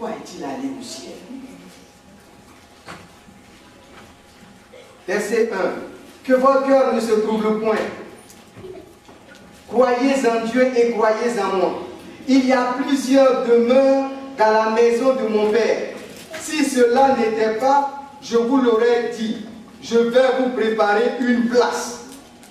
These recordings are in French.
pourquoi est-il allé au ciel? Verset 1. Que votre cœur ne se trouble point. Croyez en Dieu et croyez en moi. Il y a plusieurs demeures dans la maison de mon Père. Si cela n'était pas, je vous l'aurais dit. Je vais vous préparer une place.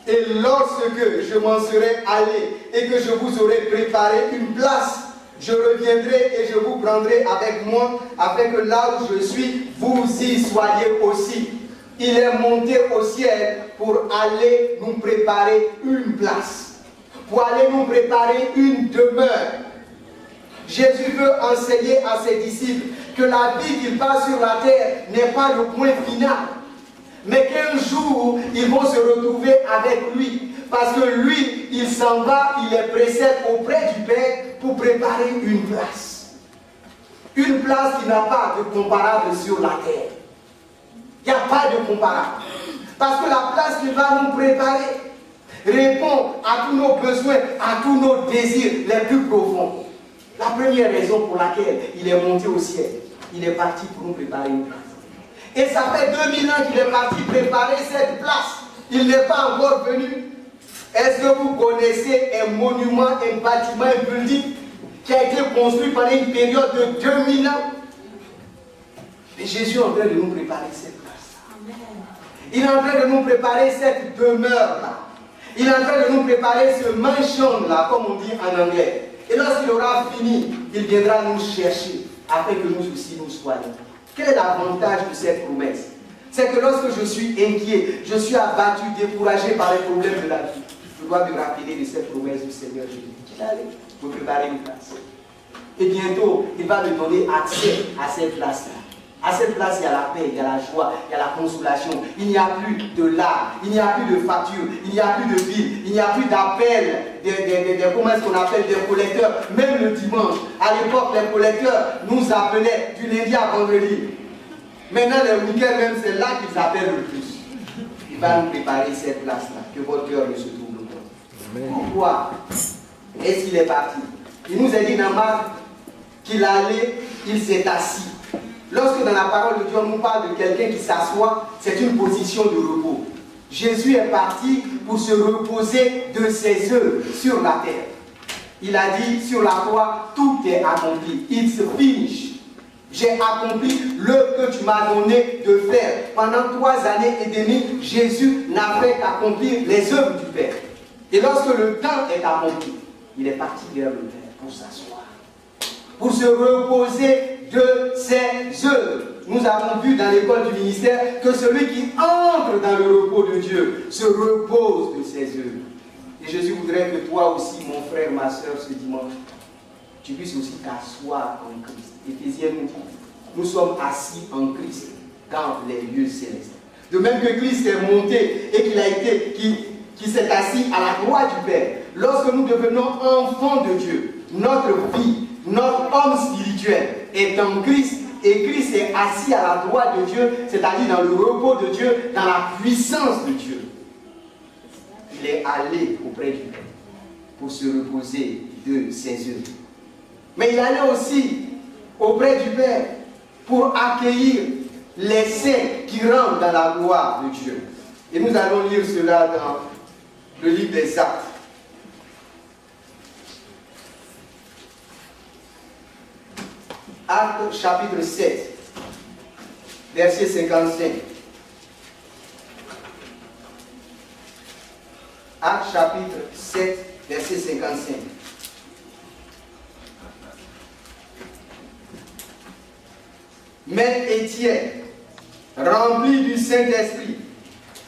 Et lorsque je m'en serai allé et que je vous aurai préparé une place, je reviendrai et je vous prendrai avec moi, afin que là où je suis, vous y soyez aussi. Il est monté au ciel pour aller nous préparer une place, pour aller nous préparer une demeure. Jésus veut enseigner à ses disciples que la vie qu'il passe sur la terre n'est pas le point final, mais qu'un jour, ils vont se retrouver avec lui. Parce que lui, il s'en va, il les précède auprès du Père pour préparer une place. Une place qui n'a pas de comparable sur la terre. Il n'y a pas de comparable. Parce que la place qu'il va nous préparer répond à tous nos besoins, à tous nos désirs les plus profonds. La première raison pour laquelle il est monté au ciel, il est parti pour nous préparer une place. Et ça fait 2000 ans qu'il est parti préparer cette place. Il n'est pas encore venu. Est-ce que vous connaissez un monument, un bâtiment, un building qui a été construit pendant une période de 2000 ans? Et Jésus est en train de nous préparer cette place. Il est en train de nous préparer cette demeure-là. Il est en train de nous préparer ce mansion-là, comme on dit en anglais. Et lorsqu'il aura fini, il viendra nous chercher afin que nous aussi nous soyons. Quel est l'avantage de cette promesse? C'est que lorsque je suis inquiet, je suis abattu, découragé par les problèmes de la vie, je dois me rappeler de cette promesse du Seigneur Jésus. Il allait me préparer une place. Et bientôt, il va me donner accès à cette place-là. À cette place, il y a la paix, il y a la joie, il y a la consolation. Il n'y a plus de larmes, il n'y a plus de factures, il n'y a plus de billes, il n'y a plus d'appels, comment est-ce qu'on appelle des collecteurs. Même le dimanche, à l'époque, les collecteurs nous appelaient du lundi à vendredi. Maintenant, les week-ends, même, c'est là qu'ils appellent le plus. Il va nous préparer cette place-là, que votre cœur ne se trouble pas. Pourquoi est-ce qu'il est parti? Il nous a dit dans Marc qu'il allait, il s'est assis. Lorsque dans la parole de Dieu, on nous parle de quelqu'un qui s'assoit, c'est une position de repos. Jésus est parti pour se reposer de ses œuvres sur la terre. Il a dit sur la croix, tout est accompli. It's finished. J'ai accompli le que tu m'as donné de faire. Pendant 3 années et demie, Jésus n'a fait qu'accomplir les œuvres du Père. Et lorsque le temps est accompli, il est parti vers le Père pour s'asseoir, pour se reposer de ses œuvres. Nous avons vu dans l'école du ministère que celui qui entre dans le repos de Dieu se repose de ses œuvres. Et Jésus voudrait que toi aussi, mon frère, ma soeur, ce dimanche, tu puisses aussi t'asseoir en Christ. Éphésiens nous dit, nous sommes assis en Christ dans les lieux célestes. De même que Christ est monté et qu'il s'est assis à la droite du Père. Lorsque nous devenons enfants de Dieu, notre vie, notre homme spirituel est en Christ et Christ est assis à la droite de Dieu, c'est-à-dire dans le repos de Dieu, dans la puissance de Dieu. Il est allé auprès du Père pour se reposer de ses œuvres. Mais il allait aussi auprès du Père pour accueillir les saints qui rentrent dans la gloire de Dieu. Et nous allons lire cela dans le livre des Actes. Actes chapitre 7, verset 55. Actes chapitre 7, verset 55. Mais Étienne, rempli du Saint-Esprit,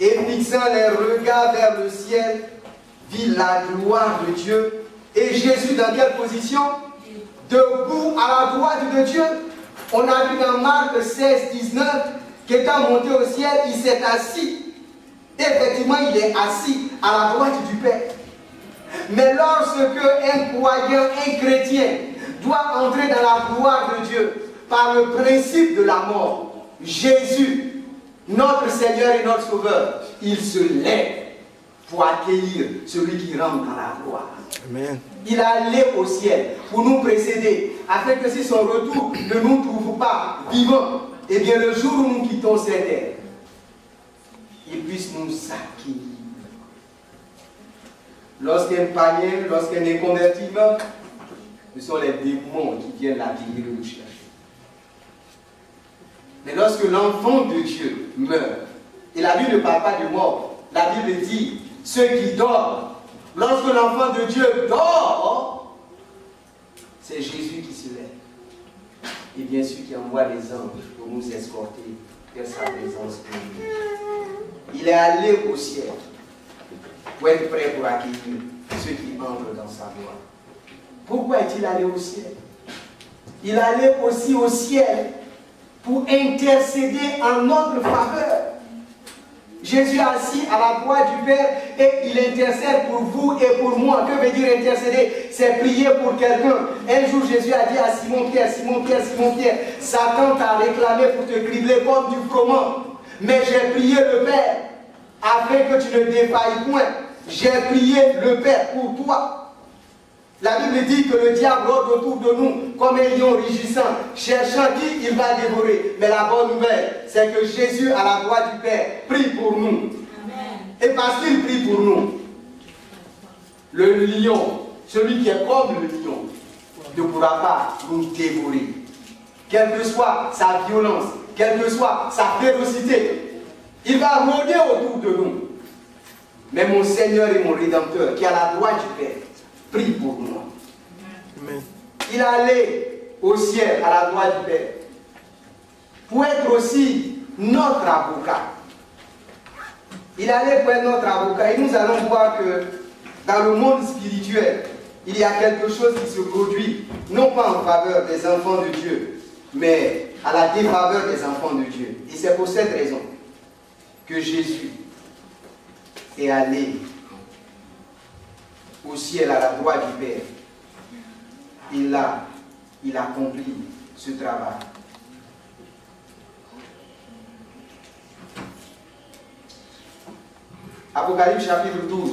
et fixant les regards vers le ciel, vit la gloire de Dieu. Et Jésus, dans quelle position? Debout à la droite de Dieu. On a vu dans Marc 16, 19 qu'étant monté au ciel, il s'est assis. Effectivement, il est assis à la droite du Père. Mais lorsque un croyant, un chrétien, doit entrer dans la gloire de Dieu par le principe de la mort, Jésus, notre Seigneur et notre Sauveur, il se lève pour accueillir celui qui rentre dans la gloire. Amen. Il est allé au ciel pour nous précéder, afin que si son retour ne nous trouve pas vivants, eh bien le jour où nous quittons cette terre, il puisse nous accueillir. Lorsqu'un païen, lorsqu'un inconverti meurt, ce sont les démons qui viennent l'accueillir et nous chercher. Mais lorsque l'enfant de Dieu meurt, et la Bible ne parle pas de mort, la Bible dit ceux qui dorment. Lorsque l'enfant de Dieu dort, c'est Jésus qui se lève. Et bien sûr qui envoie les anges pour nous escorter vers sa présence. Il est allé au ciel pour être prêt pour accueillir ceux qui entrent dans sa gloire. Pourquoi est-il allé au ciel? Il allait aussi au ciel pour intercéder en notre faveur. Jésus est assis à la droite du Père et il intercède pour vous et pour moi. Que veut dire intercéder? C'est prier pour quelqu'un. Un jour, Jésus a dit à Simon-Pierre, Simon-Pierre, Simon-Pierre, Satan t'a réclamé pour te cribler comme du froment. Mais j'ai prié le Père afin que tu ne défailles point. J'ai prié le Père pour toi. La Bible dit que le diable rôde autour de nous comme un lion rugissant, cherchant qui il va dévorer. Mais la bonne nouvelle, c'est que Jésus, à la droite du Père, prie pour nous. Amen. Et parce qu'il prie pour nous, le lion, celui qui est comme le lion, ne pourra pas nous dévorer. Quelle que soit sa violence, quelle que soit sa férocité, il va rôder autour de nous. Mais mon Seigneur et mon Rédempteur, qui est à la droite du Père, prie pour moi. Amen. Il allait au ciel à la droite du Père pour être aussi notre avocat. Il allait pour être notre avocat. Et nous allons voir que dans le monde spirituel, il y a quelque chose qui se produit, non pas en faveur des enfants de Dieu, mais à la défaveur des enfants de Dieu. Et c'est pour cette raison que Jésus est allé au ciel à la droite du Père. Et là, il accomplit ce travail. Apocalypse chapitre 12.